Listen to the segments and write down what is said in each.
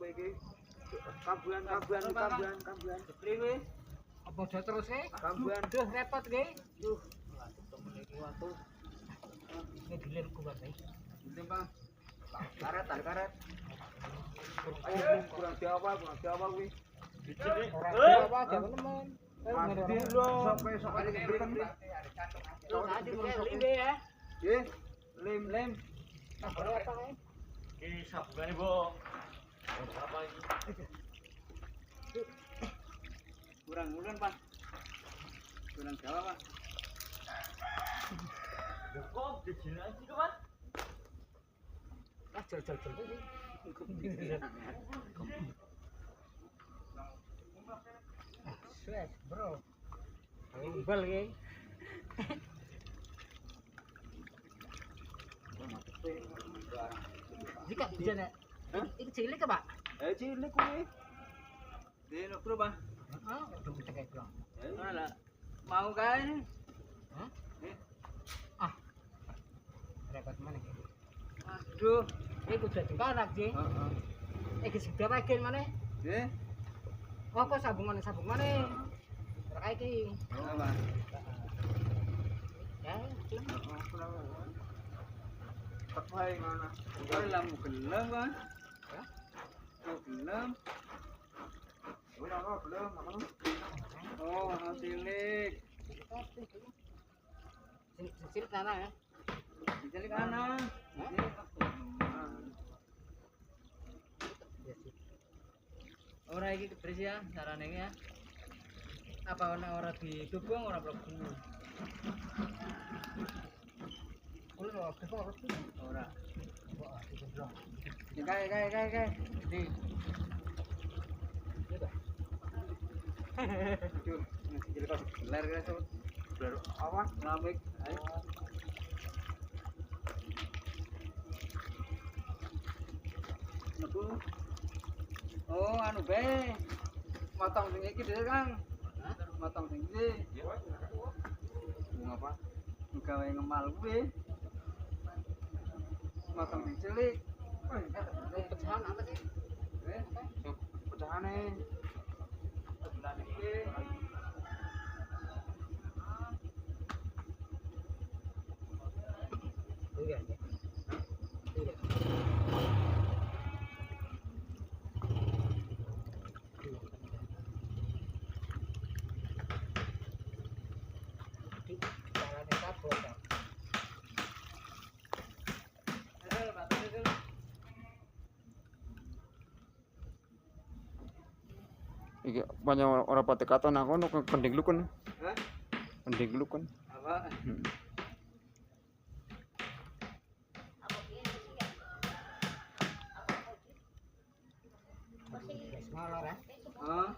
iki. Kambuan. Priwe? Apa aja terus e? Kambuan. Duh repot nggih. Duh. Temen iki waktu. Ini dilir kuat e. Ini Bang. Karet. Ayo kurang Jawa kuwi. Ora apa aja teman. Mati lho. Sampai diberikan nih. Tadi limbe ya. Nggih. Lem. Berapa e? Ini sabungan Bu. Berapa ini? Kurang ulun, Pak. Kurang Jawa, Pak. Kok di sini aja Mas? Ah jol iki. Sweet, bro. Umbel iki. Jika bisa nek. Iki cilik Pak. Cilik kuwi. Dene bro, Pak. Heeh, udah cekek bro. Ora mau kae. Hah? Ah. Repot mana iki? Aduh. Iku dadi kanak iki. Heeh. Iki sudah bagian mana? Nggih. Oh kok sabung mana? Ora kae iki. Apa? Ya, Pakai mana? Dalam gelem kan? Ya. Gelem. Ora gelem, apa? Oh, hasilik. Sini tanah ya. Cilik anak. Ora iki ketres ya, carane ya. Apa ora didubung ora mlebu. Kulo ora kepok Ora. Wah, iki bro. Kae. Di. Aduh, nasi cilik kok gelar kan tuh. Gelar apa? Ngamik. Ayo. Metu. Oh, anu be. Matang sing iki dhewe, Kang. Hah? Matang sing iki. Ngapa? Gawe ngemal kuwi. Matang sing cilik. Pecahan apa sih? Pecahane. Bulan iki. Iya. Iya. Iki banyak orang pati katon aku nu kending lu kan. Hah? Kending lu kan. Apa? Ngalor ya. Oh,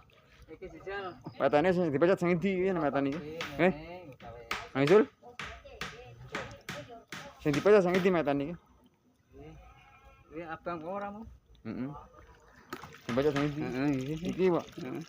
iki sijal. Metane sing dipecat sing ndi ya metane iki? Nang Isul? Sing dipecat sing ndi metane iki? Ini abang ora mau. Heeh. Dipecat sing ndi? Heeh, iki. Iki, Pak. Heeh.